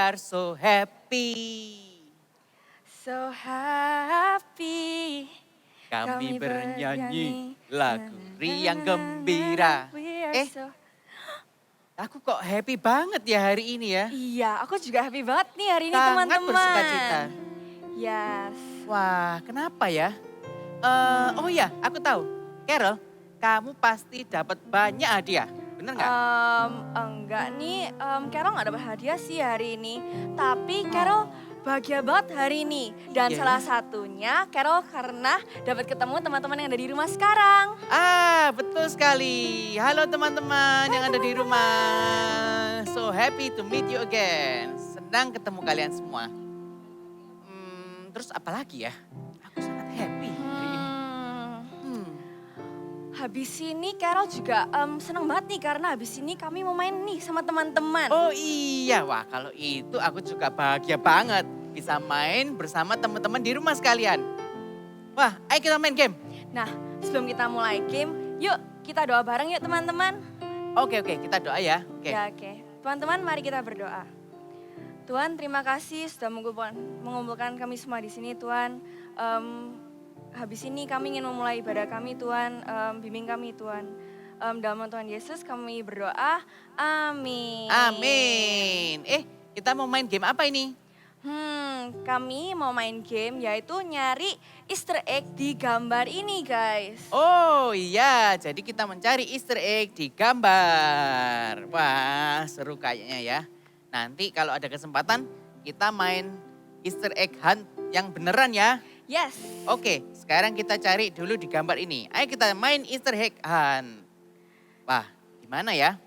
are so happy. So happy. Kami bernyanyi lagu riang gembira. We are Eh, so... aku kok happy banget ya hari ini ya. Iya, aku juga happy banget nih hari ini Sangat teman-teman. bersukacita. Yes. Wah, kenapa ya? Oh iya, aku tahu. Carol, kamu pasti dapat banyak hadiah. Bener nggak? Enggak nih, Carol nggak dapat hadiah sih hari ini. Tapi Carol bahagia banget hari ini. Dan Iya. salah satunya Carol karena dapat ketemu teman-teman yang ada di rumah sekarang. Betul sekali. Halo teman-teman yang ada di rumah. So happy to meet you again. Senang ketemu kalian semua. Terus apa lagi ya? Aku sangat happy hari ini. Habis ini Carol juga senang banget nih karena habis ini kami mau main nih sama teman-teman. Oh iya, wah kalau itu aku juga bahagia banget. Bisa main bersama teman-teman di rumah sekalian. Wah, ayo kita main game. Nah, sebelum kita mulai game, yuk kita doa bareng yuk teman-teman. Oke, kita doa ya. Oke. Ya, oke. Teman-teman, mari kita berdoa. Tuhan, terima kasih sudah mengumpulkan kami semua di sini, Tuhan. Habis ini kami ingin memulai ibadah kami, Tuhan. Bimbing kami, Tuhan. Dalam nama Tuhan Yesus kami berdoa. Amin. Amin. Kita mau main game apa ini? Kami mau main game yaitu nyari Easter egg di gambar ini, guys. Oh iya, jadi kita mencari Easter egg di gambar. Wah, seru kayaknya ya. Nanti kalau ada kesempatan kita main Easter egg hunt yang beneran ya. Yes. Oke, sekarang kita cari dulu di gambar ini. Ayo kita main Easter egg hunt. Wah, gimana ya?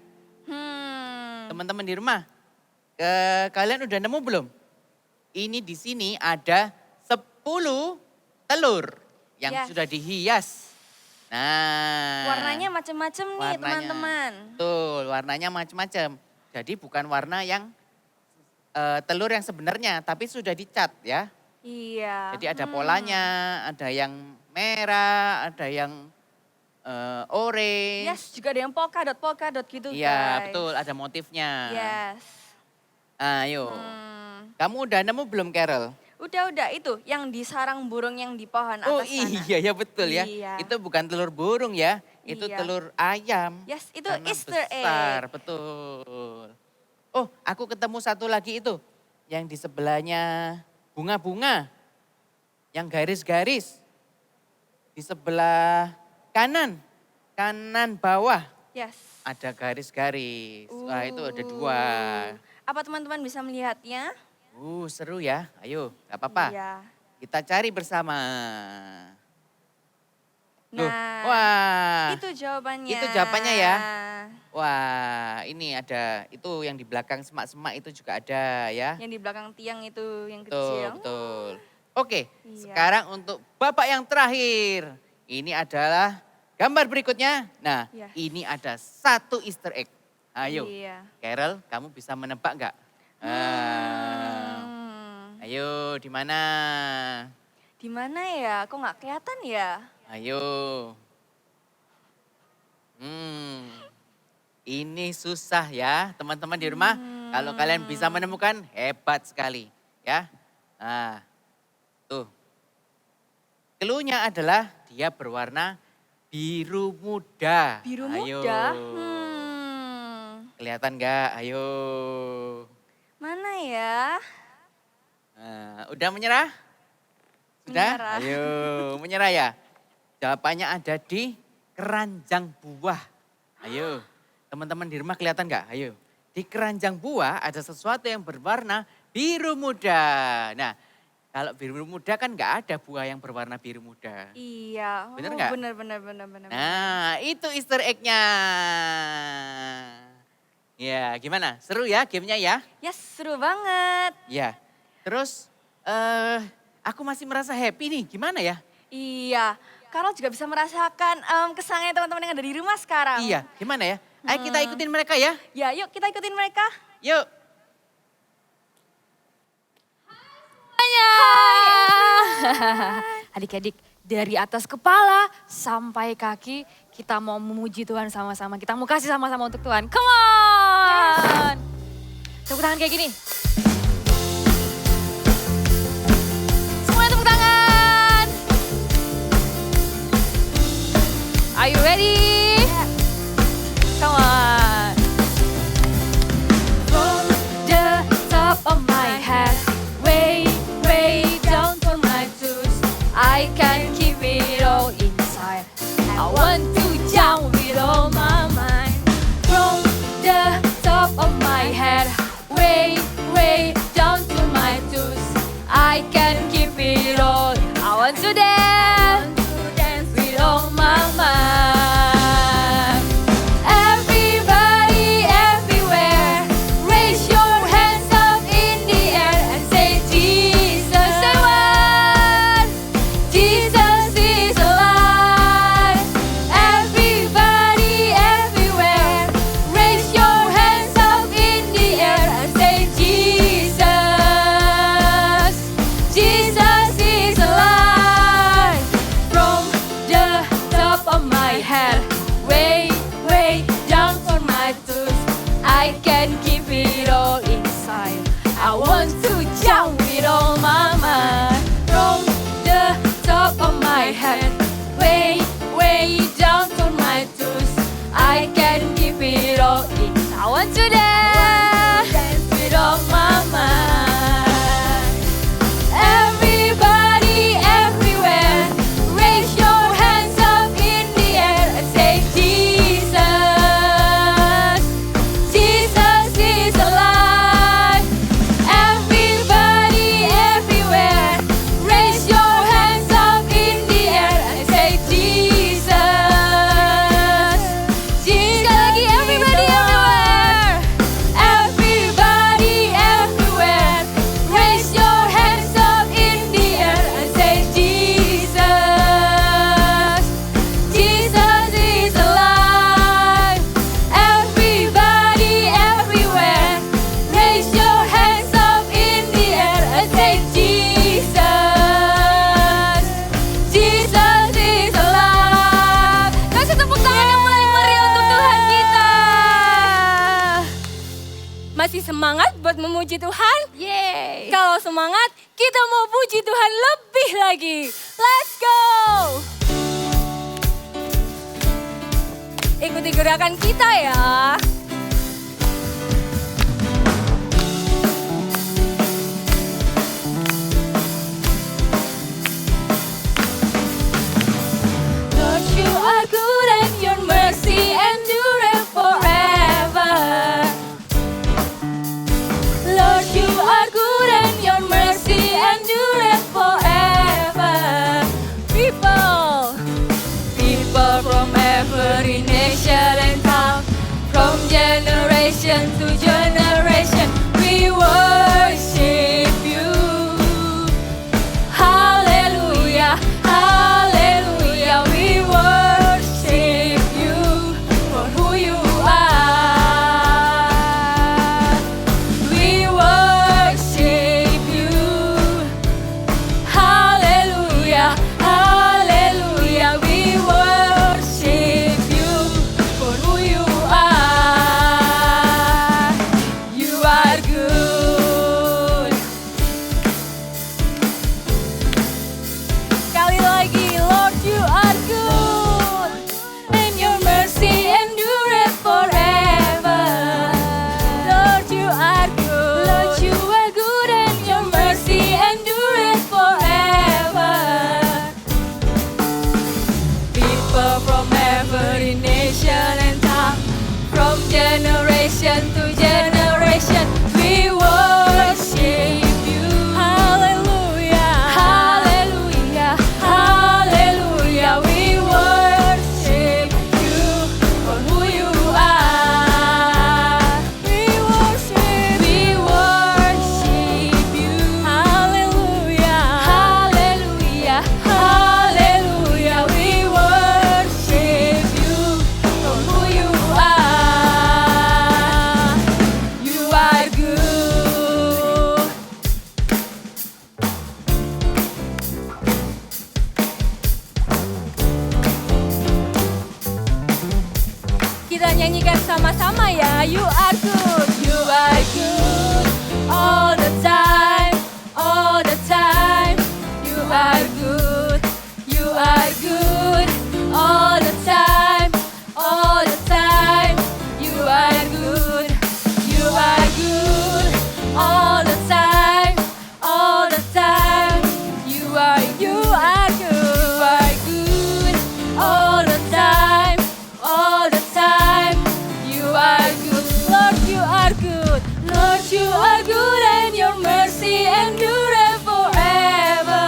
Teman-teman di rumah, kalian udah nemu belum? Ini di sini ada 10 telur yang Yes. sudah dihias. Nah. Warnanya macam-macam nih, warnanya. teman-teman. Betul, warnanya macam-macam. Jadi bukan warna yang telur yang sebenarnya, tapi sudah dicat ya. Iya. Jadi ada polanya, ada yang merah, ada yang orange. Yes, juga ada yang polka dot gitu, Iya, guys. betul, ada motifnya. Yes. Ayo. Kamu udah nemu belum, Carol? Udah, itu yang di sarang burung yang di pohon atas Oh sana. iya, ya betul ya. Iya. Itu bukan telur burung ya, itu Iya. telur ayam. Yes, itu Karena Easter besar, egg. betul. Oh, aku ketemu satu lagi itu. Yang di sebelahnya bunga-bunga. Yang garis-garis. Di sebelah kanan bawah Yes. ada garis-garis. Wah, itu ada 2. Apa teman-teman bisa melihatnya? Seru ya. Ayo, gak apa-apa. Iya. Kita cari bersama. Loh, Nah, wah. itu jawabannya. Itu jawabannya ya. Wah, ini ada, itu yang di belakang semak-semak itu juga ada ya. Yang di belakang tiang itu yang Betul, kecil. betul. Oke, Iya. sekarang untuk Bapak yang terakhir. Ini adalah gambar berikutnya. Nah, Yes. ini ada 1 Easter egg. Ayo, Iya. Carol, kamu bisa menebak nggak? Ayo, di mana? Di mana ya? Kok nggak kelihatan ya? Ayo. Ini susah ya teman-teman di rumah. Kalau kalian bisa menemukan hebat sekali ya. Nah, tuh. Clue-nya adalah dia berwarna biru muda. Biru Ayo. muda. Kelihatan nggak? Ayo. Mana ya? Nah, udah menyerah? Sudah? Menyerah. Ayo, menyerah ya. Jawabannya ada di keranjang buah. Ayo, teman-teman di rumah kelihatan nggak? Ayo, di keranjang buah ada sesuatu yang berwarna biru muda. Nah, kalau biru muda kan nggak ada buah yang berwarna biru muda. Iya. Bener nggak? Bener. Nah, itu Easter egg-nya. Ya, gimana? Seru ya gamenya ya? Yes, seru banget. Ya, terus aku masih merasa happy nih, gimana ya? Iya, Carol juga bisa merasakan kesannya teman-teman yang ada di rumah sekarang. Iya, gimana ya? Ayo kita ikutin mereka ya. Ya, yuk kita ikutin mereka. Yuk. Adik-adik, dari atas kepala sampai kaki kita mau memuji Tuhan sama-sama. Kita mau kasih sama-sama untuk Tuhan. Come on! Tepuk tangan kayak gini. dance with all my mind. Everybody, everywhere, raise your hands up in the air and say Jesus. Say what? Jesus is alive. Everybody, everywhere, raise your hands up in the air and say Jesus. Jesus is alive. From the top of my head, way, way down on my toes, I can keep it all inside. I want to jump with all my mind. From the top of my head, way, way down on my toes, I can keep it all inside. I want to dance with all my mind. Everybody, everywhere, raise your hands up in the air and say Jesus. Jesus is alive. Everybody, everywhere, raise your hands up in the air and say Jesus. Jesus lagi, everybody, everywhere. Everybody, everywhere, raise your hands up in the air and say Jesus. Jesus is alive. Everybody, everywhere, raise your hands up in the air and say Jesus. Jesus is alive. Kasih tepuk tangan yang paling meriah untuk Tuhan kita. Masih semangat buat memuji Tuhan? Yeay. Kalau semangat, kita mau puji Tuhan lebih lagi. Let's go! Ikuti gerakan kita ya. Lord, you are good and your mercy endureth forever. Lord, you are good and your mercy endureth forever. People, People from every nation and tongue, from generation to generation, we worship you. Hallelujah, hallelujah, we worship you for who you are. We worship you. Hallelujah, hallelujah, we worship you for who you are. You are good. sekali lagi, Lord, you are good. And your mercy endureth forever. Lord, you are good. Lord, you are good and your mercy endureth forever. People from every nation and tongue, from generation to generation, we worship you. Hallelujah. Hallelujah, hallelujah, we worship you for who you are. We worship. We worship you. Hallelujah. Hallelujah, hallelujah, we worship you for who you are. You are good. Kita nyanyikan sama-sama ya. You are good. You are good all the time, all the time. You are good, you are good all the time, all the time. You are good, you are good all the time, all the time. You are good, you are good all the time, all the time. You are good, Lord, you are good. Lord, you are good and your mercy endureth forever.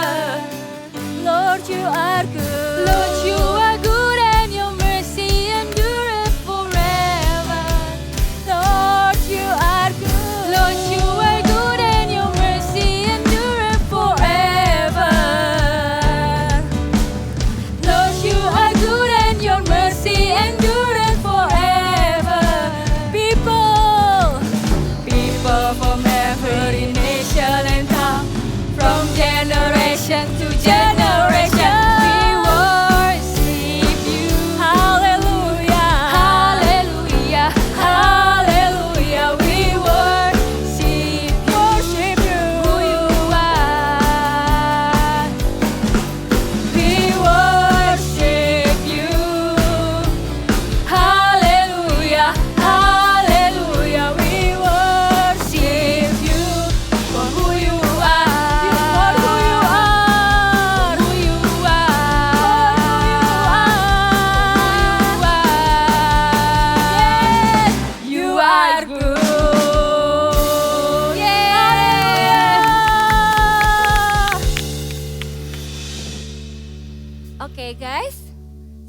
Oke guys,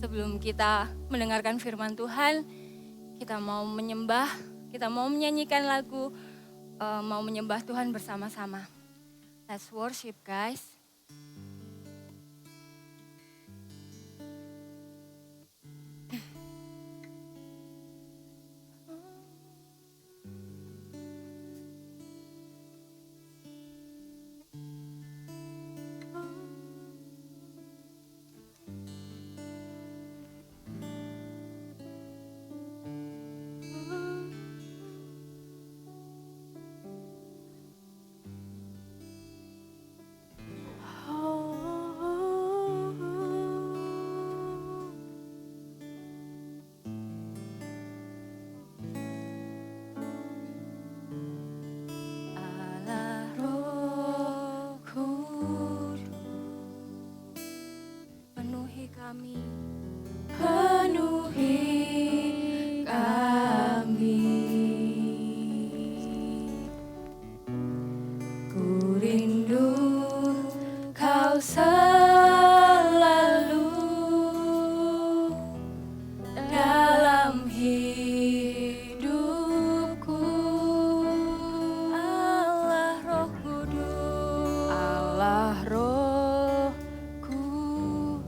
sebelum kita mendengarkan firman Tuhan, kita mau menyembah, kita mau menyanyikan lagu, mau menyembah Tuhan bersama-sama. Let's worship guys. Allah Roh Kudus, penuhi kami, penuhi kami. Ku rindu kau selalu dalam hidupku. Allah Roh Kudus, Allah Roh Kudus,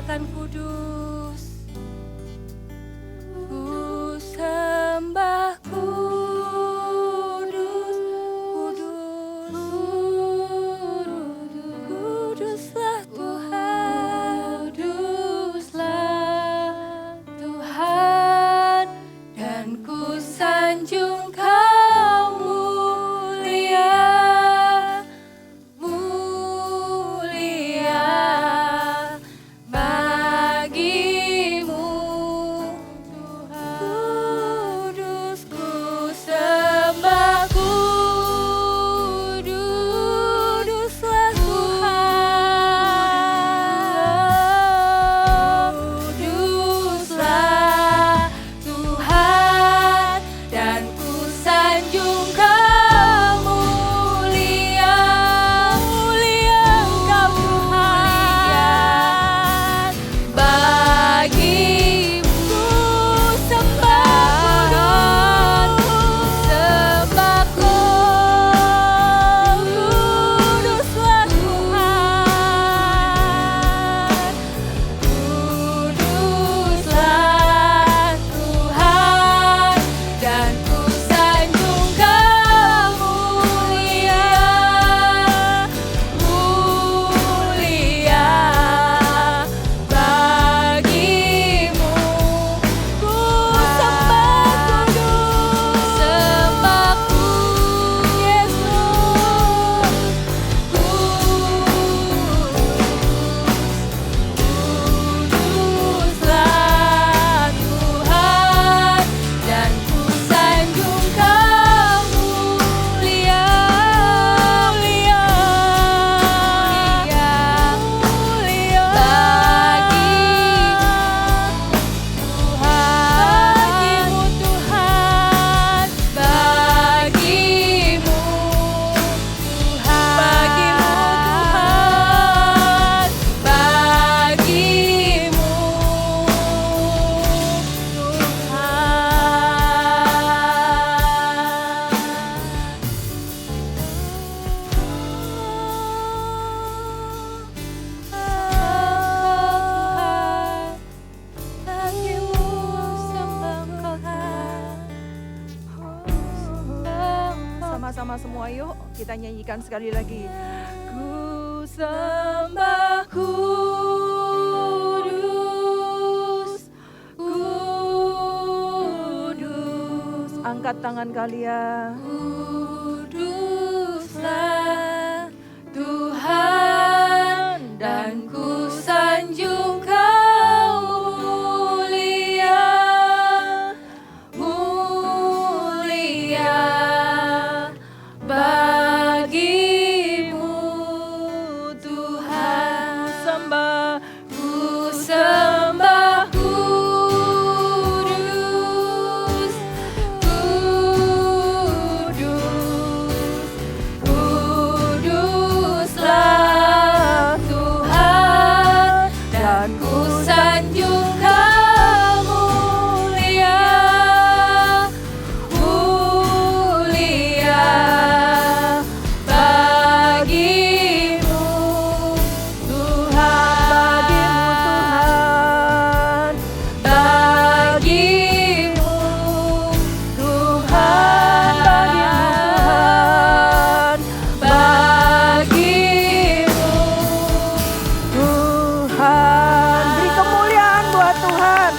katakan kudus. Ku sembah kudus, kudus, kuduslah Tuhan, kuduslah Tuhan, dan ku sanjung Kau mulia, mulia bagimu Tuhan. Kudus ku sembah kuduslah Tuhan, kuduslah Tuhan, dan ku sanjung Kau mulia, mulia Engkau Tuhan. Bagimu sembah kuduslah Tuhan, kuduslah Tuhan, dan ku sanjung Kau mulia, mulia bagimu. Ku sembah kudus, Yesus. Kuduslah Tuhan, dan ku sanjung Kau mulia, mulia, mulia bagimu Tuhan, bagimu Tuhan, bagimu Tuhan. Bagimu sembah Sama-sama semua yuk kita nyanyikan sekali lagi. Ku sembah kudus, kudus. Angkat tangan kalian. Kuduslah Tuhan, dan ku sanjung Kau mulia, mulia bagimu Tuhan. Sembah Ku sembah kudus, kudus, kuduslah Tuhan, dan ku sanjung Kau mulia, mulia bagimu Tuhan, bagimu Tuhan, bagimu Tuhan. Beri kemuliaan buat Tuhan.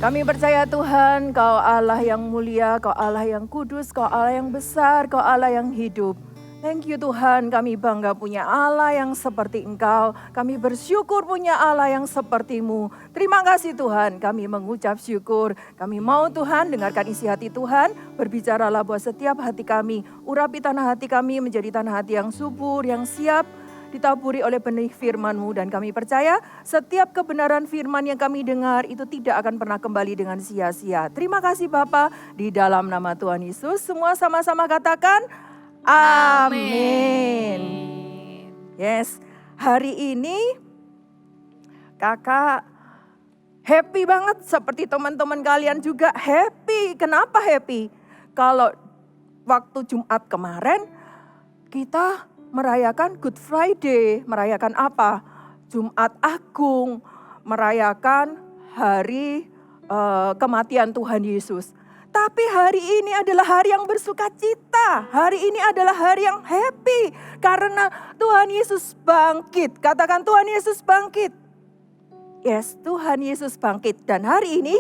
Kami percaya Tuhan, Kau Allah yang mulia, Kau Allah yang kudus, Kau Allah yang besar, Kau Allah yang hidup. Thank you Tuhan, kami bangga punya Allah yang seperti Engkau. Kami bersyukur punya Allah yang seperti-Mu. Terima kasih Tuhan, kami mengucap syukur. Kami mau Tuhan dengarkan isi hati Tuhan. Berbicaralah buat setiap hati kami. Urapi tanah hati kami menjadi tanah hati yang subur, yang siap ditaburi oleh benih firman-Mu, dan kami percaya setiap kebenaran firman yang kami dengar itu tidak akan pernah kembali dengan sia-sia. Terima kasih Bapa, di dalam nama Tuhan Yesus semua sama-sama katakan amin. Yes, hari ini kakak happy banget seperti teman-teman kalian juga happy. Kenapa happy? Kalau waktu Jumat kemarin kita merayakan Good Friday, merayakan apa? Jumat Agung, merayakan hari kematian Tuhan Yesus. Tapi hari ini adalah hari yang bersuka cita. Hari ini adalah hari yang happy. Karena Tuhan Yesus bangkit. Katakan Tuhan Yesus bangkit. Yes, Tuhan Yesus bangkit. Dan hari ini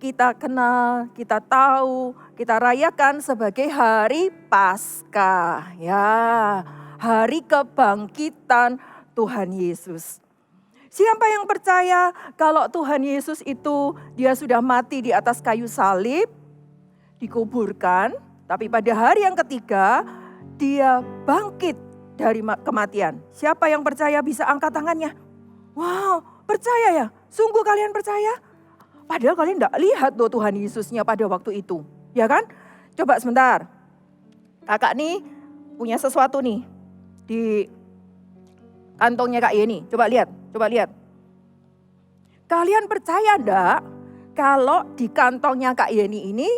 kita kenal, kita tahu, kita rayakan sebagai hari Paskah. Ya, hari kebangkitan Tuhan Yesus. Siapa yang percaya kalau Tuhan Yesus itu dia sudah mati di atas kayu salib, dikuburkan, tapi pada hari yang ketiga dia bangkit dari kematian. Siapa yang percaya bisa angkat tangannya? Wow, percaya ya? Sungguh kalian percaya? Padahal kalian tidak lihat tuh Tuhan Yesusnya pada waktu itu. Ya kan? Coba sebentar. Kakak nih punya sesuatu nih di kantongnya Kak Yeni. Coba lihat, coba lihat. Kalian percaya enggak kalau di kantongnya Kak Yeni ini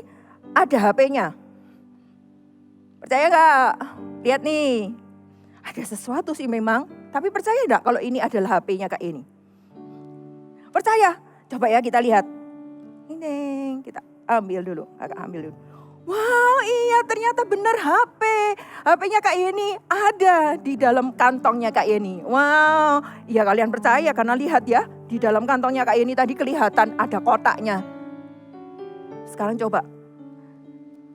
ada HP-nya? Percaya enggak? Lihat nih. Ada sesuatu sih memang, tapi percaya enggak kalau ini adalah HP-nya Kak Yeni? Percaya? Coba ya kita lihat. Ini kita ambil dulu, Kakak ambil dulu. Wow, iya ternyata benar HP. HP-nya Kak Yeni ada di dalam kantongnya Kak Yeni. Wow, iya kalian percaya karena lihat ya. Di dalam kantongnya Kak Yeni tadi kelihatan ada kotaknya. Sekarang coba.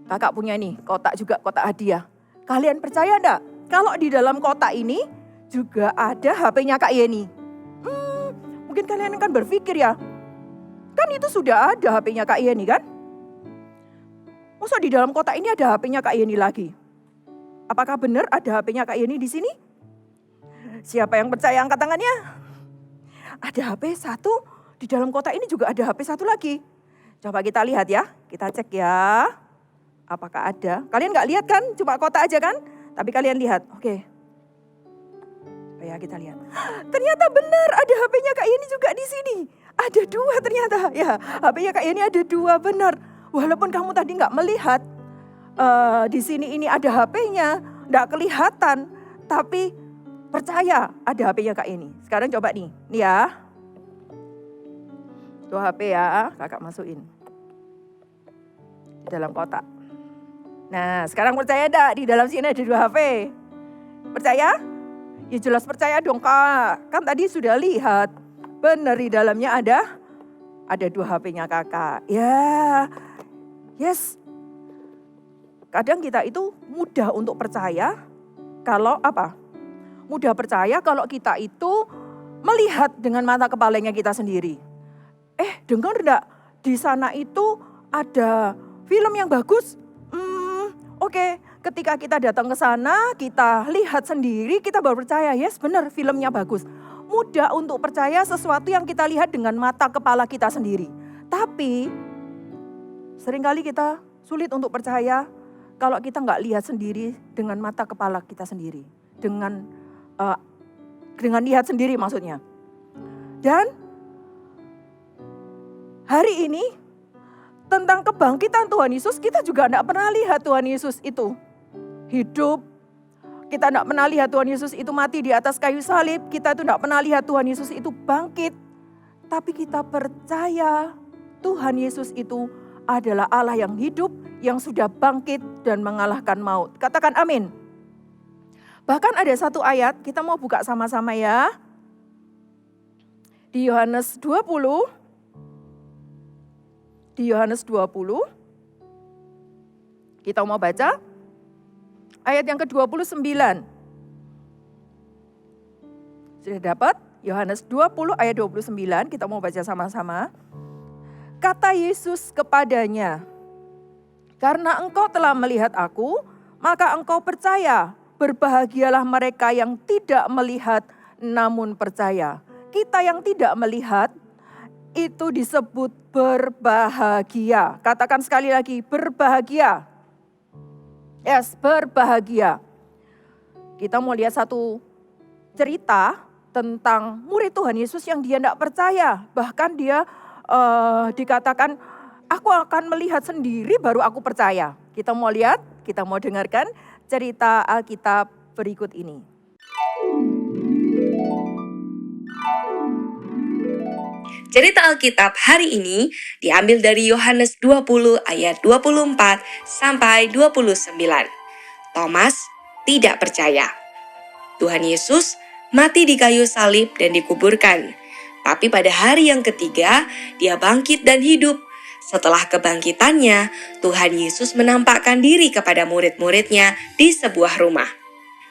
Kakak punya nih kotak juga, kotak hadiah. Kalian percaya enggak? Kalau di dalam kotak ini juga ada HP-nya Kak Yeni. Mungkin kalian akan berpikir ya. Kan itu sudah ada HP-nya Kak Yeni kan? Masa di dalam kotak ini ada HP-nya Kak Yeni lagi? Apakah benar ada HP-nya Kak Yeni di sini? Siapa yang percaya angkat tangannya? Ada HP satu, di dalam kotak ini juga ada HP satu lagi. Coba kita lihat ya, kita cek ya. Apakah ada? Kalian nggak lihat kan? Cuma kotak aja kan? Tapi kalian lihat, oke. Ya kita lihat. Ternyata benar ada HP-nya Kak Yeni juga di sini. Ada dua ternyata. Ya, HP-nya Kak Yeni ada dua, benar. Walaupun kamu tadi nggak melihat di sini ini ada HP-nya, nggak kelihatan, tapi percaya ada HP-nya Kak Yeni. Sekarang coba nih ya. Tuh HP ya, kakak masukin di dalam kotak. Nah, sekarang percaya enggak di dalam sini ada dua HP? Percaya? Ya jelas percaya dong Kak. Kan tadi sudah lihat. Benar di dalamnya ada dua HP-nya kakak. Ya, yes. Kadang kita itu mudah untuk percaya kalau apa? Mudah percaya kalau kita itu melihat dengan mata kepalanya kita sendiri. Dengar enggak? Di sana itu ada film yang bagus. Oke. Ketika kita datang ke sana, kita lihat sendiri, kita baru percaya, yes benar filmnya bagus. Mudah untuk percaya sesuatu yang kita lihat dengan mata kepala kita sendiri. Tapi seringkali kita sulit untuk percaya kalau kita nggak lihat sendiri dengan mata kepala kita sendiri. Dengan lihat sendiri maksudnya. Dan hari ini tentang kebangkitan Tuhan Yesus, kita juga nggak pernah lihat Tuhan Yesus itu hidup. Kita tidak pernah lihat Tuhan Yesus itu mati di atas kayu salib. Kita itu tidak pernah lihat Tuhan Yesus itu bangkit. Tapi kita percaya Tuhan Yesus itu adalah Allah yang hidup, yang sudah bangkit dan mengalahkan maut. Katakan amin. Bahkan ada satu ayat, kita mau buka sama-sama ya. Di Yohanes 20. Di Yohanes 20. Kita mau baca. Ayat yang ke-29. Sudah dapat? Yohanes 20 ayat 29, kita mau baca sama-sama. Kata Yesus kepadanya, "Karena engkau telah melihat aku, maka engkau percaya. Berbahagialah mereka yang tidak melihat namun percaya." Kita yang tidak melihat itu disebut berbahagia. Katakan sekali lagi, berbahagia. Yes, berbahagia. Kita mau lihat satu cerita tentang murid Tuhan Yesus yang dia tidak percaya. Bahkan dia dikatakan, aku akan melihat sendiri baru aku percaya. Kita mau lihat, kita mau dengarkan cerita Alkitab berikut ini. Cerita Alkitab hari ini diambil dari Yohanes 20 ayat 24 sampai 29. Thomas tidak percaya. Tuhan Yesus mati di kayu salib dan dikuburkan. Tapi pada hari yang ketiga, dia bangkit dan hidup. Setelah kebangkitannya, Tuhan Yesus menampakkan diri kepada murid-muridnya di sebuah rumah.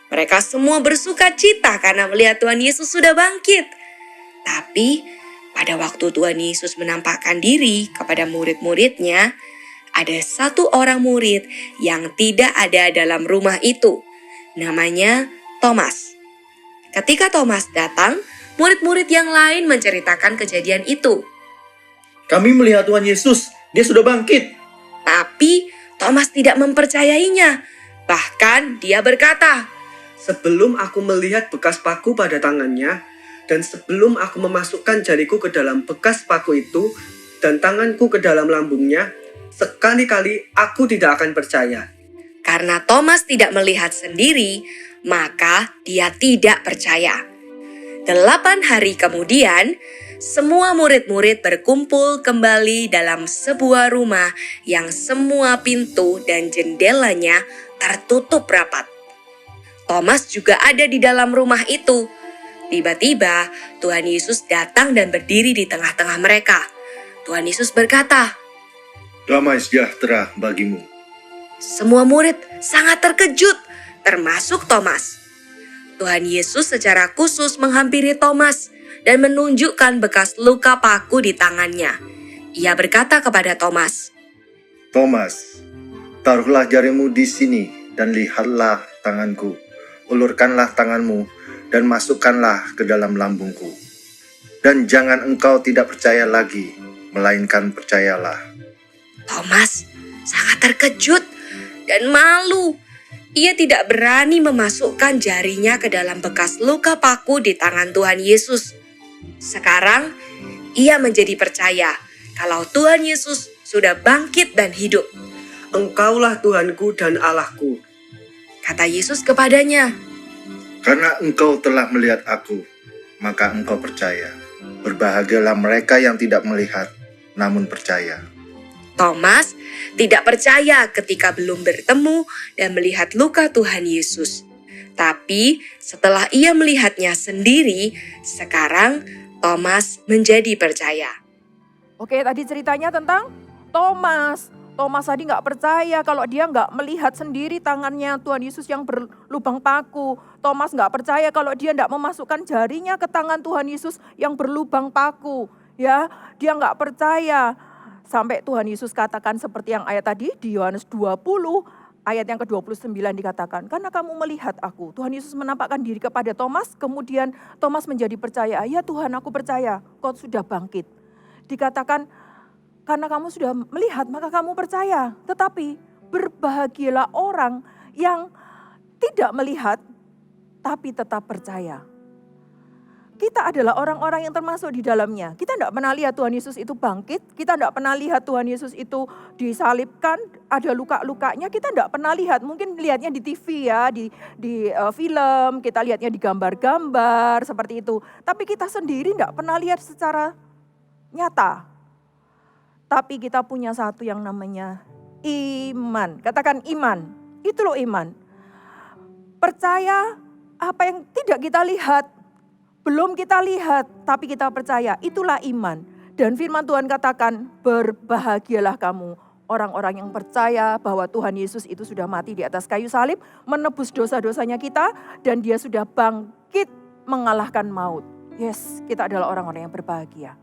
Mereka semua bersuka cita karena melihat Tuhan Yesus sudah bangkit. Tapi pada waktu Tuhan Yesus menampakkan diri kepada murid-muridnya, ada satu orang murid yang tidak ada dalam rumah itu. Namanya Thomas. Ketika Thomas datang, murid-murid yang lain menceritakan kejadian itu. Kami melihat Tuhan Yesus, dia sudah bangkit. Tapi Thomas tidak mempercayainya. Bahkan dia berkata, Sebelum aku melihat bekas paku pada tangannya, dan sebelum aku memasukkan jariku ke dalam bekas paku itu, dan tanganku ke dalam lambungnya, sekali-kali aku tidak akan percaya. karena Thomas tidak melihat sendiri, maka dia tidak percaya. 8 hari kemudian, semua murid-murid berkumpul kembali dalam sebuah rumah yang semua pintu dan jendelanya tertutup rapat. Thomas juga ada di dalam rumah itu. Tiba-tiba Tuhan Yesus datang dan berdiri di tengah-tengah mereka. Tuhan Yesus berkata, Damai sejahtera bagimu. semua murid sangat terkejut, termasuk Thomas. Tuhan Yesus secara khusus menghampiri Thomas dan menunjukkan bekas luka paku di tangannya. Ia berkata kepada Thomas, Thomas, taruhlah jarimu di sini dan lihatlah tanganku. Ulurkanlah tanganmu dan masukkanlah ke dalam lambungku. Dan jangan engkau tidak percaya lagi, melainkan percayalah. Thomas sangat terkejut dan malu. Ia tidak berani memasukkan jarinya ke dalam bekas luka paku di tangan Tuhan Yesus. Sekarang, ia menjadi percaya kalau Tuhan Yesus sudah bangkit dan hidup. Engkaulah Tuhanku dan Allahku. Kata Yesus kepadanya, Karena engkau telah melihat aku, maka engkau percaya. Berbahagialah mereka yang tidak melihat, namun percaya. Thomas tidak percaya ketika belum bertemu dan melihat luka Tuhan Yesus. Tapi setelah ia melihatnya sendiri, sekarang Thomas menjadi percaya. Oke, tadi ceritanya tentang Thomas. Thomas tadi nggak percaya kalau dia nggak melihat sendiri tangannya Tuhan Yesus yang berlubang paku. Thomas nggak percaya kalau dia nggak memasukkan jarinya ke tangan Tuhan Yesus yang berlubang paku. Ya, dia nggak percaya. Sampai Tuhan Yesus katakan seperti yang ayat tadi di Yohanes 20 ayat yang ke-29 dikatakan, karena kamu melihat aku. Tuhan Yesus menampakkan diri kepada Thomas, kemudian Thomas menjadi percaya. Ya Tuhan, aku percaya kau sudah bangkit. Dikatakan, karena kamu sudah melihat maka kamu percaya. Tetapi berbahagialah orang yang tidak melihat tapi tetap percaya. Kita adalah orang-orang yang termasuk di dalamnya. Kita tidak pernah lihat Tuhan Yesus itu bangkit. Kita tidak pernah lihat Tuhan Yesus itu disalibkan, ada luka-lukanya. Kita tidak pernah lihat, mungkin lihatnya di TV ya, di film, kita lihatnya di gambar-gambar seperti itu. Tapi kita sendiri tidak pernah lihat secara nyata. Tapi kita punya satu yang namanya iman. Katakan iman, itu loh iman. Percaya apa yang tidak kita lihat. Belum kita lihat, tapi kita percaya. Itulah iman. Dan firman Tuhan katakan, berbahagialah kamu orang-orang yang percaya bahwa Tuhan Yesus itu sudah mati di atas kayu salib, menebus dosa-dosanya kita, dan dia sudah bangkit mengalahkan maut. Yes, kita adalah orang-orang yang berbahagia.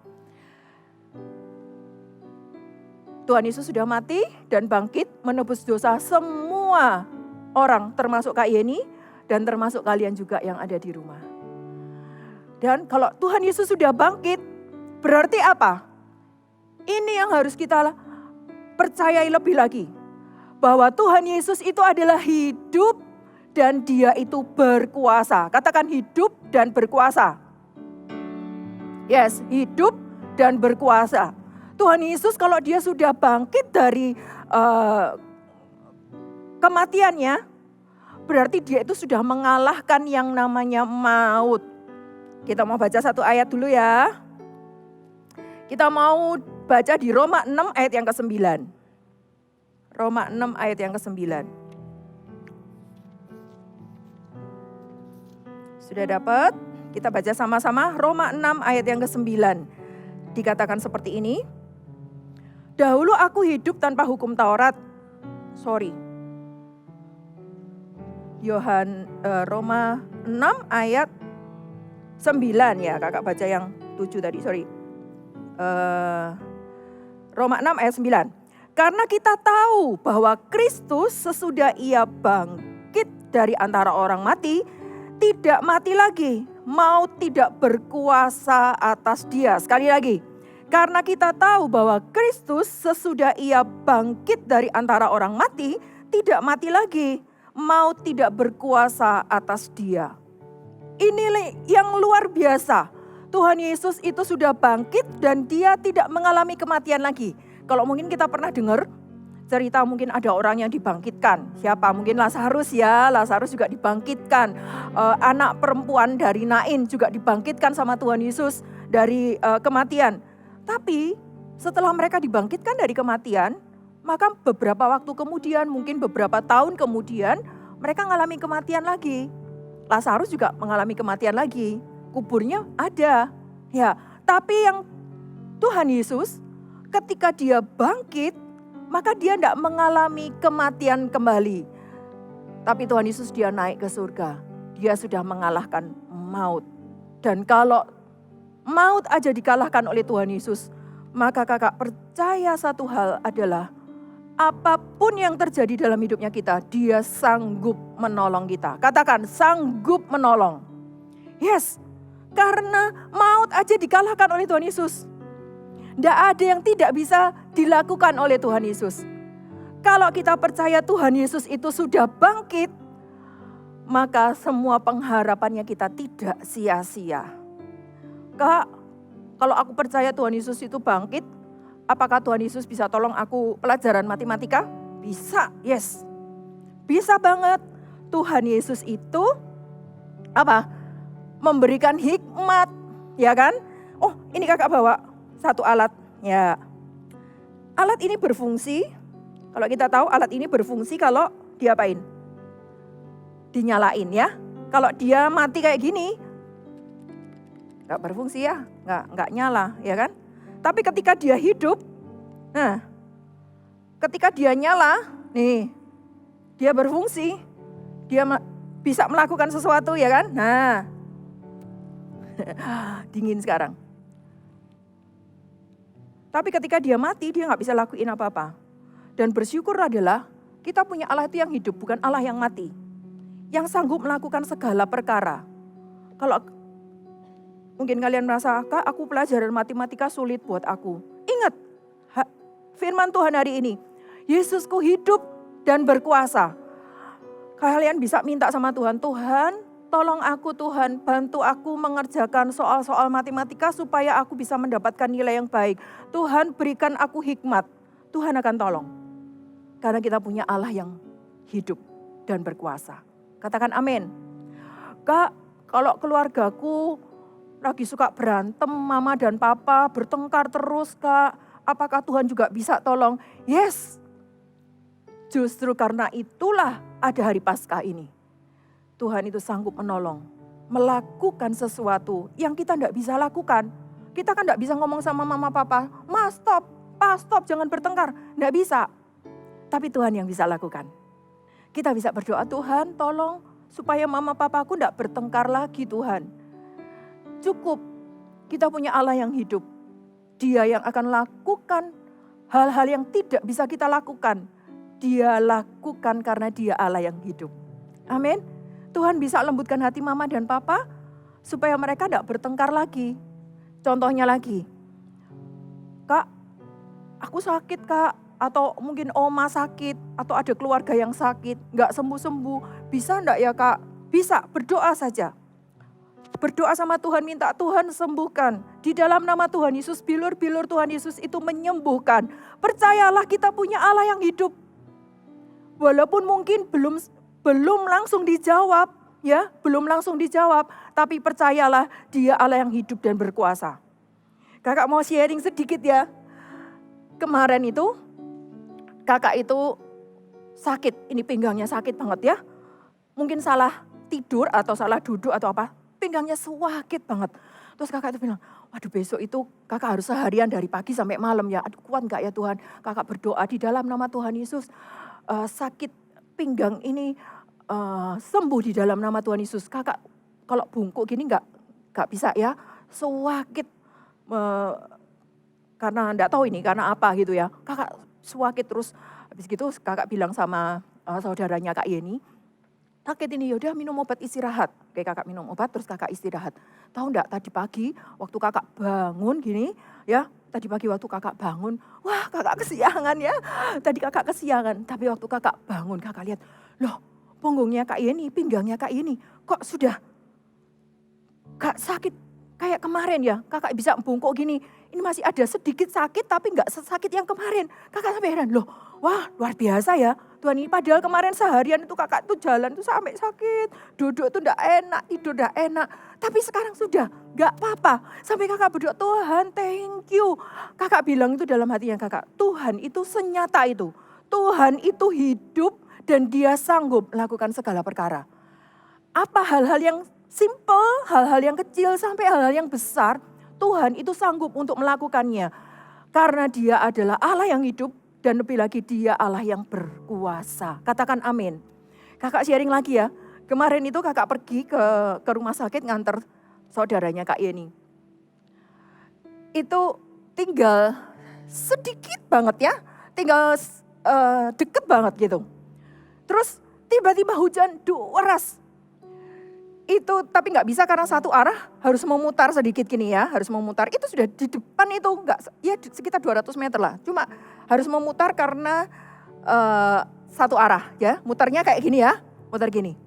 Tuhan Yesus sudah mati dan bangkit menebus dosa semua orang, termasuk Kak Yeni dan termasuk kalian juga yang ada di rumah. Dan kalau Tuhan Yesus sudah bangkit, berarti apa? Ini yang harus kita percayai lebih lagi. Bahwa Tuhan Yesus itu adalah hidup dan dia itu berkuasa. Katakan hidup dan berkuasa. Yes, hidup dan berkuasa. Tuhan Yesus kalau dia sudah bangkit dari kematiannya, berarti dia itu sudah mengalahkan yang namanya maut. Kita mau baca satu ayat dulu ya. Kita mau baca di Roma 6 ayat yang ke-9. Roma 6 ayat yang ke-9. Sudah dapat? Kita baca sama-sama Roma 6 ayat yang ke-9. Dikatakan seperti ini. Dahulu aku hidup tanpa hukum Taurat. Roma 6 ayat 9 ya, kakak baca yang 7 tadi, Roma 6 ayat 9. Karena kita tahu bahwa Kristus sesudah ia bangkit dari antara orang mati, tidak mati lagi, maut tidak berkuasa atas dia. Sekali lagi, karena kita tahu bahwa Kristus sesudah ia bangkit dari antara orang mati, tidak mati lagi, maut tidak berkuasa atas dia. Ini yang luar biasa. Tuhan Yesus itu sudah bangkit dan dia tidak mengalami kematian lagi. Kalau mungkin kita pernah dengar cerita mungkin ada orang yang dibangkitkan. Siapa? Mungkin Lazarus ya, Lazarus juga dibangkitkan. Anak perempuan dari Nain juga dibangkitkan sama Tuhan Yesus dari kematian. Tapi setelah mereka dibangkitkan dari kematian, maka beberapa waktu kemudian, mungkin beberapa tahun kemudian, mereka mengalami kematian lagi. Lazarus juga mengalami kematian lagi. Kuburnya ada. Ya, tapi yang Tuhan Yesus ketika dia bangkit, maka dia tidak mengalami kematian kembali. Tapi Tuhan Yesus dia naik ke surga. Dia sudah mengalahkan maut. Dan kalau maut aja dikalahkan oleh Tuhan Yesus, maka kakak percaya satu hal adalah apapun yang terjadi dalam hidupnya kita, dia sanggup menolong kita. Katakan, sanggup menolong. Yes, karena maut aja dikalahkan oleh Tuhan Yesus. Tidak ada yang tidak bisa dilakukan oleh Tuhan Yesus. Kalau kita percaya Tuhan Yesus itu sudah bangkit, maka semua pengharapannya kita tidak sia-sia. Kak, kalau aku percaya Tuhan Yesus itu bangkit, apakah Tuhan Yesus bisa tolong aku pelajaran matematika? Bisa, yes. Bisa banget. Tuhan Yesus itu memberikan hikmat, ya kan? Oh, ini kakak bawa satu alat, ya. Alat ini berfungsi, kalau kita tahu alat ini berfungsi kalau diapain? Dinyalain ya. Kalau dia mati kayak gini, nggak berfungsi ya, nggak nyala, ya kan? Tapi ketika dia hidup, nah, ketika dia nyala, nih, dia berfungsi, dia bisa melakukan sesuatu, ya kan? Nah, dingin sekarang. Tapi ketika dia mati, dia nggak bisa lakuin apa-apa. Dan bersyukur adalah kita punya Allah itu yang hidup, bukan Allah yang mati. Yang sanggup melakukan segala perkara. Kalau mungkin kalian merasa, Kak, aku pelajaran matematika sulit buat aku. Ingat, firman Tuhan hari ini, Yesusku hidup dan berkuasa. Kalian bisa minta sama Tuhan, Tuhan, tolong aku Tuhan, bantu aku mengerjakan soal-soal matematika supaya aku bisa mendapatkan nilai yang baik. Tuhan berikan aku hikmat, Tuhan akan tolong. Karena kita punya Allah yang hidup dan berkuasa. Katakan amin. Kak, kalau keluargaku lagi suka berantem, mama dan papa bertengkar terus, Kak, apakah Tuhan juga bisa tolong? Yes, justru karena itulah ada hari Paskah ini. Tuhan itu sanggup menolong, melakukan sesuatu yang kita tidak bisa lakukan. Kita kan tidak bisa ngomong sama mama papa, Mas stop, Pak stop, jangan bertengkar. Tidak bisa, tapi Tuhan yang bisa lakukan. Kita bisa berdoa, Tuhan tolong supaya mama papaku tidak bertengkar lagi Tuhan. Cukup, kita punya Allah yang hidup. Dia yang akan lakukan hal-hal yang tidak bisa kita lakukan. Dia lakukan karena dia Allah yang hidup. Amin. Tuhan bisa lembutkan hati mama dan papa supaya mereka tidak bertengkar lagi. Contohnya lagi, Kak, aku sakit Kak, atau mungkin oma sakit, atau ada keluarga yang sakit, nggak sembuh-sembuh. Bisa enggak ya Kak? Bisa, berdoa saja. Berdoa sama Tuhan, minta Tuhan sembuhkan. Di dalam nama Tuhan Yesus, bilur-bilur Tuhan Yesus itu menyembuhkan. Percayalah kita punya Allah yang hidup. Walaupun mungkin belum langsung dijawab, ya, belum langsung dijawab, tapi percayalah Dia Allah yang hidup dan berkuasa. Kakak mau sharing sedikit ya. Kemarin itu kakak itu sakit, ini pinggangnya sakit banget ya. Mungkin salah tidur atau salah duduk atau apa, pinggangnya sakit banget. Terus kakak itu bilang, waduh besok itu kakak harus seharian dari pagi sampai malam ya. Aduh kuat gak ya Tuhan? Kakak berdoa di dalam nama Tuhan Yesus. Sakit pinggang ini sembuh di dalam nama Tuhan Yesus. Kakak kalau bungkuk gini gak bisa ya. Sakit karena enggak tahu ini karena apa gitu ya. Kakak sakit terus habis gitu kakak bilang sama saudaranya Kak Yeni, sakit ini yaudah minum obat istirahat. Oke kakak minum obat terus kakak istirahat. Tahu enggak tadi pagi waktu kakak bangun gini ya, tadi pagi waktu kakak bangun, wah kakak kesiangan ya. Tadi kakak kesiangan, tapi waktu kakak bangun kakak lihat, loh punggungnya Kak Yeni, pinggangnya Kak Yeni kok sudah gak sakit kayak kemarin ya. Kakak bisa bungkuk gini, ini masih ada sedikit sakit tapi gak sesakit yang kemarin. Kakak sampai heran, loh wah luar biasa ya Tuhan ini. Padahal kemarin seharian itu kakak tuh jalan tuh sampai sakit. Duduk tuh gak enak, tidur gak enak. Tapi sekarang sudah gak apa-apa. Sampai kakak berdoa, Tuhan thank you. Kakak bilang itu dalam hatinya kakak, Tuhan itu senyata itu. Tuhan itu hidup dan dia sanggup melakukan segala perkara. Apa hal-hal yang simple, hal-hal yang kecil sampai hal-hal yang besar, Tuhan itu sanggup untuk melakukannya. Karena dia adalah Allah yang hidup dan lebih lagi dia Allah yang berkuasa. Katakan amin. Kakak sharing lagi ya. Kemarin itu kakak pergi ke rumah sakit nganter saudaranya Kak Yeni. Itu tinggal sedikit banget ya. Tinggal deket banget gitu. Terus tiba-tiba hujan deras. Itu tapi nggak bisa karena satu arah harus memutar sedikit gini ya, harus memutar. Itu sudah di depan itu nggak ya sekitar 200 meter lah. Cuma harus memutar karena satu arah ya, mutarnya kayak gini ya, mutar gini.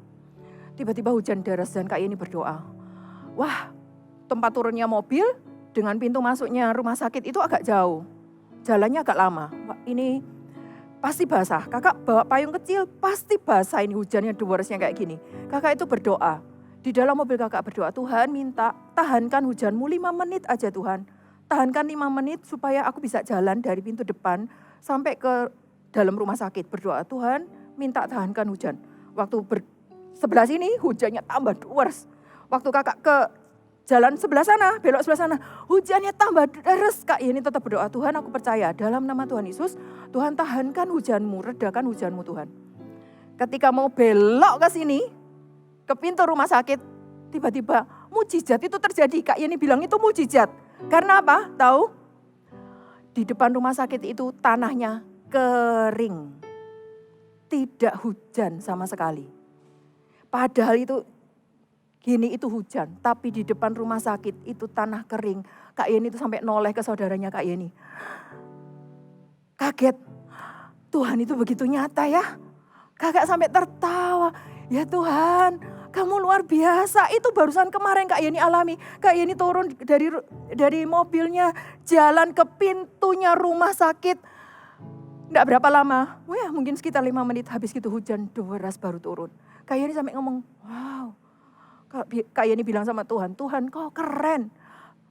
Tiba-tiba hujan deras dan Kak Yeni berdoa. Wah, tempat turunnya mobil dengan pintu masuknya rumah sakit itu agak jauh. Jalannya agak lama. Wah, ini pasti basah. Kakak bawa payung kecil, pasti basah ini hujannya derasnya kayak gini. Kakak itu berdoa. Di dalam mobil kakak berdoa, Tuhan minta tahankan hujanmu 5 menit aja Tuhan. Tahankan 5 menit supaya aku bisa jalan dari pintu depan sampai ke dalam rumah sakit. Berdoa, Tuhan minta tahankan hujan. Waktu sebelah sini hujannya tambah deras. Waktu kakak ke jalan sebelah sana, belok sebelah sana, hujannya tambah deras. Kak Yeni tetap berdoa, Tuhan aku percaya dalam nama Tuhan Yesus, Tuhan tahankan hujanmu, redakan hujanmu Tuhan. Ketika mau belok ke sini, ke pintu rumah sakit, tiba-tiba mujizat itu terjadi. Kak Yeni bilang itu mujizat. Karena apa? Tahu? Di depan rumah sakit itu tanahnya kering. Tidak hujan sama sekali. Padahal itu gini itu hujan. Tapi di depan rumah sakit itu tanah kering. Kak Yeni itu sampai noleh ke saudaranya Kak Yeni. Kaget. Tuhan itu begitu nyata ya. Kakak sampai tertawa. Ya Tuhan, kamu luar biasa. Itu barusan kemarin Kak Yeni alami. Kak Yeni turun dari mobilnya, jalan ke pintunya rumah sakit. Nggak berapa lama, wah mungkin sekitar 5 menit habis gitu hujan deras baru turun. Kak Yeni sampai ngomong, wow. Kak Yeni bilang sama Tuhan, Tuhan kau keren.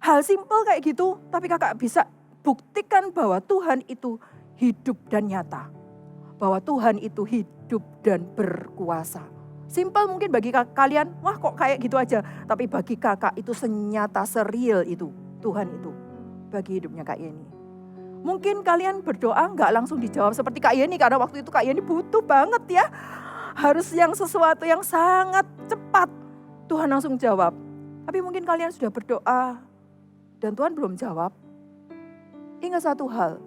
Hal simpel kayak gitu, tapi kakak bisa buktikan bahwa Tuhan itu hidup dan nyata. Bahwa Tuhan itu hidup dan berkuasa. Simpel mungkin bagi kalian, wah kok kayak gitu aja. Tapi bagi kakak itu senyata seril itu, Tuhan itu. Bagi hidupnya Kak Yeni. Mungkin kalian berdoa nggak langsung dijawab seperti Kak Yeni. Karena waktu itu Kak Yeni butuh banget ya. Harus yang sesuatu yang sangat cepat. Tuhan langsung jawab. Tapi mungkin kalian sudah berdoa dan Tuhan belum jawab. Ingat satu hal,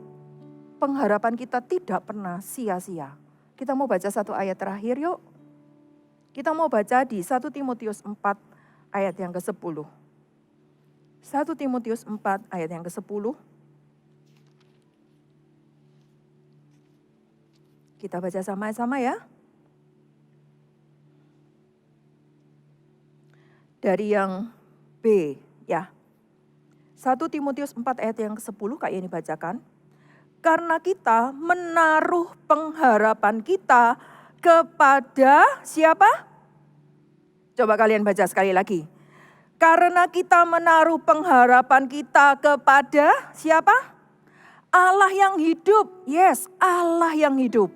pengharapan kita tidak pernah sia-sia. Kita mau baca satu ayat terakhir yuk. Kita mau baca di 1 Timotius 4 ayat yang ke-10. 1 Timotius 4 ayat yang ke-10. Kita baca sama-sama ya. Dari yang B ya. 1 Timotius 4 ayat yang ke-10 Kak Yeni bacakan. Karena kita menaruh pengharapan kita kepada siapa? Coba kalian baca sekali lagi. Karena kita menaruh pengharapan kita kepada siapa? Allah yang hidup. Yes, Allah yang hidup.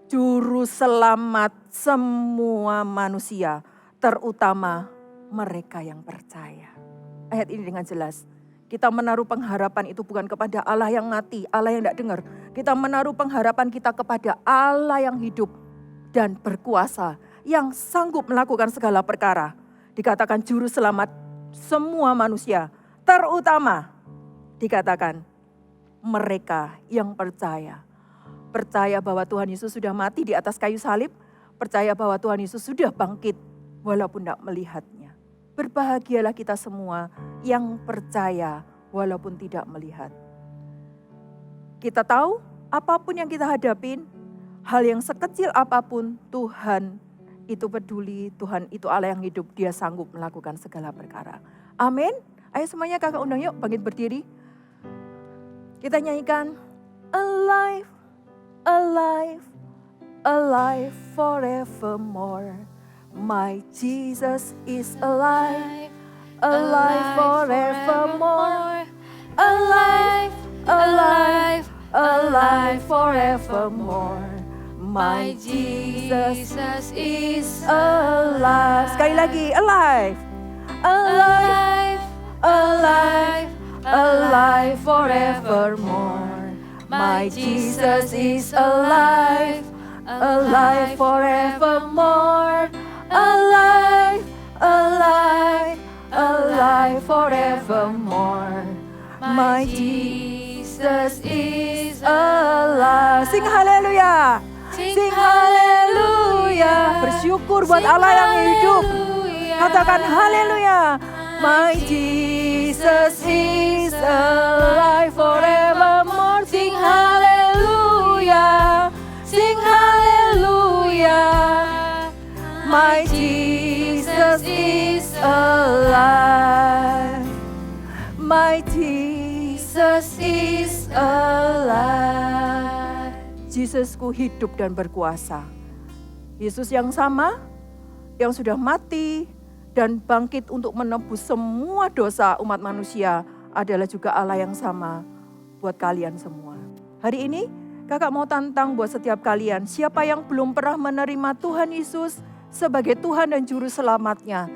Juru selamat semua manusia, terutama mereka yang percaya. Ayat ini dengan jelas. Kita menaruh pengharapan itu bukan kepada Allah yang mati, Allah yang tidak dengar. Kita menaruh pengharapan kita kepada Allah yang hidup dan berkuasa, yang sanggup melakukan segala perkara. Dikatakan juru selamat semua manusia, terutama dikatakan mereka yang percaya. Percaya bahwa Tuhan Yesus sudah mati di atas kayu salib, percaya bahwa Tuhan Yesus sudah bangkit walaupun tidak melihatnya. Berbahagialah kita semua yang percaya walaupun tidak melihat. Kita tahu apapun yang kita hadapin, hal yang sekecil apapun, Tuhan itu peduli, Tuhan itu Allah yang hidup, Dia sanggup melakukan segala perkara. Amin. Ayo semuanya kakak undang yuk, bangkit berdiri. Kita nyanyikan, alive, alive, alive forevermore. My Jesus is alive, alive forevermore. Alive, alive, alive forevermore. My Jesus is alive. Sekali lagi, alive, alive, alive, alive forevermore. My Jesus is alive, alive forevermore. Alive, alive, alive forevermore. My Jesus is alive. Sing haleluya. Sing haleluya. Bersyukur buat Allah yang hidup. Katakan haleluya. My Jesus is alive forevermore. Sing haleluya. Sing haleluya. My Jesus is alive. My Jesus is alive. Yesusku hidup dan berkuasa. Yesus yang sama, yang sudah mati dan bangkit untuk menebus semua dosa umat manusia adalah juga Allah yang sama buat kalian semua. Hari ini kakak mau tantang buat setiap kalian, siapa yang belum pernah menerima Tuhan Yesus sebagai Tuhan dan Juru Selamatnya,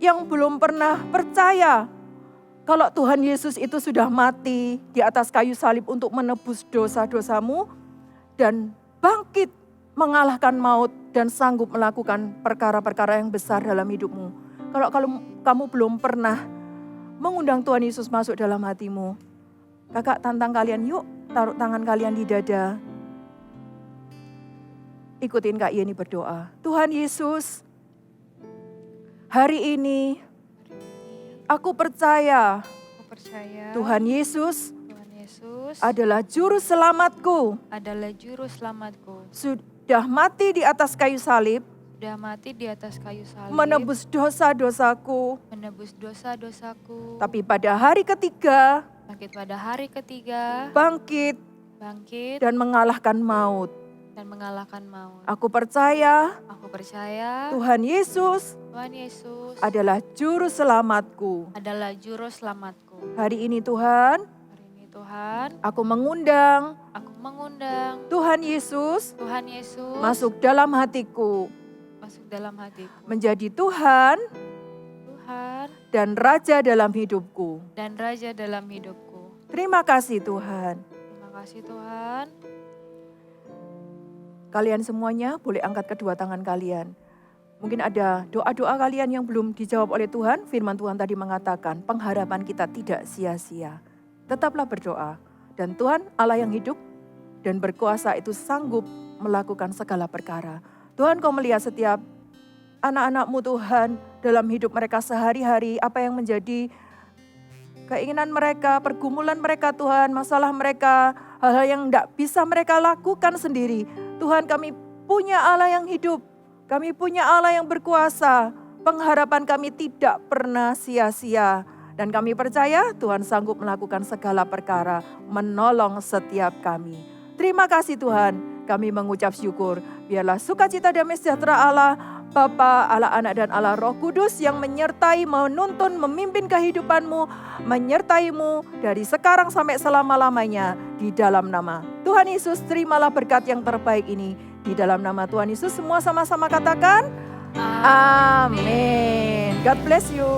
yang belum pernah percaya kalau Tuhan Yesus itu sudah mati di atas kayu salib untuk menebus dosa-dosamu dan bangkit mengalahkan maut dan sanggup melakukan perkara-perkara yang besar dalam hidupmu. Kalau kamu belum pernah mengundang Tuhan Yesus masuk dalam hatimu, kakak tantang kalian, yuk taruh tangan kalian di dada. Ikutin Kak Yeni berdoa. Tuhan Yesus, hari ini aku percaya Tuhan Yesus adalah juru selamatku. Sudah mati di atas kayu salib. Menebus dosa-dosaku. Tapi pada hari ketiga, bangkit dan mengalahkan maut. Aku percaya Tuhan Yesus adalah juru selamatku. Hari ini Tuhan, aku mengundang Tuhan Yesus masuk dalam hatiku. Menjadi Tuhan dan Raja dalam hidupku. Terima kasih Tuhan. Kalian semuanya boleh angkat kedua tangan kalian. Mungkin ada doa-doa kalian yang belum dijawab oleh Tuhan. Firman Tuhan tadi mengatakan pengharapan kita tidak sia-sia. Tetaplah berdoa. Dan Tuhan Allah yang hidup dan berkuasa itu sanggup melakukan segala perkara. Tuhan, Kau melihat setiap anak-anak-Mu Tuhan dalam hidup mereka sehari-hari. Apa yang menjadi keinginan mereka, pergumulan mereka Tuhan, masalah mereka, hal-hal yang tidak bisa mereka lakukan sendiri. Tuhan, kami punya Allah yang hidup, kami punya Allah yang berkuasa. Pengharapan kami tidak pernah sia-sia. Dan kami percaya Tuhan sanggup melakukan segala perkara, menolong setiap kami. Terima kasih Tuhan, kami mengucap syukur. Biarlah sukacita damai sejahtera Allah Bapa, Allah Anak dan Allah Roh Kudus yang menyertai, menuntun, memimpin kehidupanmu, menyertaimu dari sekarang sampai selama-lamanya di dalam nama Tuhan Yesus. Terimalah berkat yang terbaik ini di dalam nama Tuhan Yesus. Semua sama-sama katakan amin. God bless you.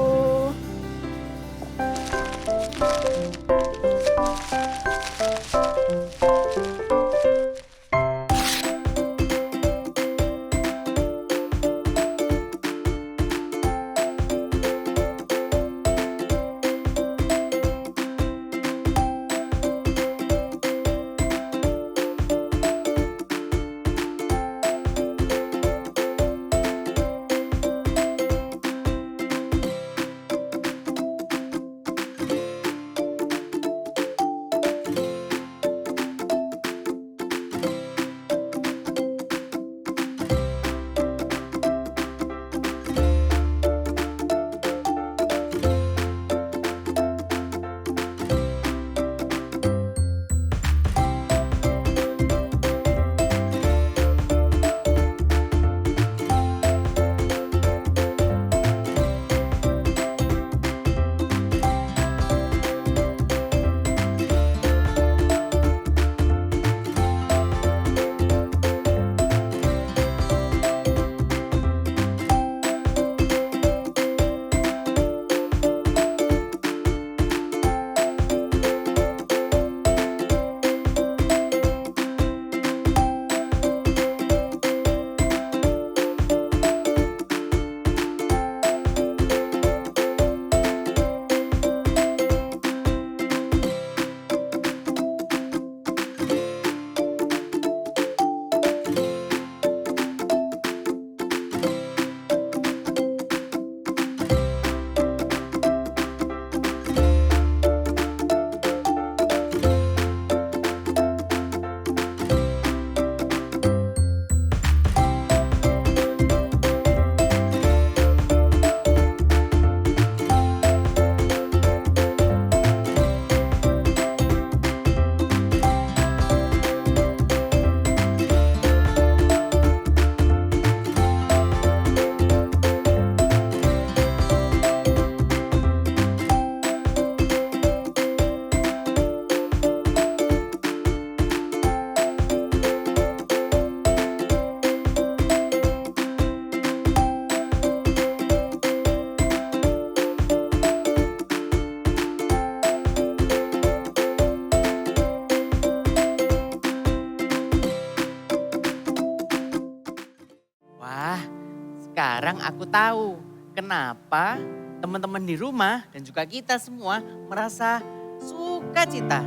Sekarang aku tahu kenapa teman-teman di rumah dan juga kita semua merasa sukacita.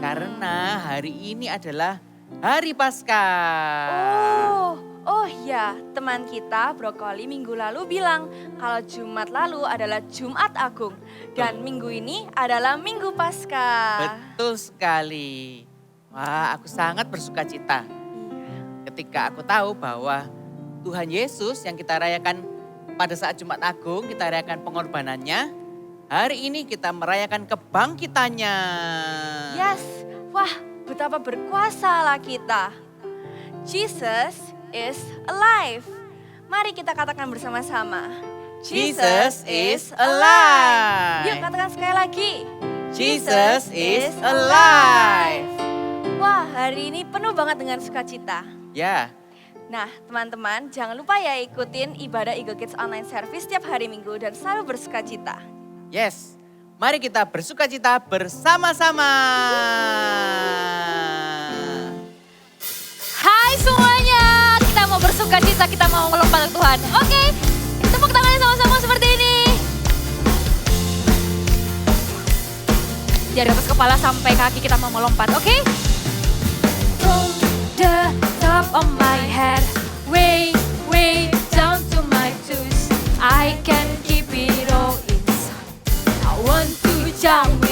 Karena hari ini adalah Hari Paskah. Oh ya, teman kita Brokoli minggu lalu bilang kalau Jumat lalu adalah Jumat Agung. Dan minggu ini adalah Minggu Paskah. Betul sekali. Wah, aku sangat bersukacita ketika aku tahu bahwa Tuhan Yesus yang kita rayakan pada saat Jumat Agung, kita rayakan pengorbanannya. Hari ini kita merayakan kebangkitannya. Yes, wah betapa berkuasalah kita. Jesus is alive. Mari kita katakan bersama-sama. Jesus is alive. Yuk katakan sekali lagi. Jesus is alive. Wah, hari ini penuh banget dengan sukacita. Ya. Nah, teman-teman, jangan lupa ya ikutin ibadah Eagle Kids Online Service setiap hari Minggu dan selalu bersukacita. Yes. Mari kita bersukacita bersama-sama. Hai semuanya, kita mau bersukacita, kita mau melompat ke Tuhan. Oke, tepuk tangannya sama-sama seperti ini. Dari atas kepala sampai kaki kita mau melompat, oke? From the top of my head, way down to my toes. I can keep it all inside. I want to jump.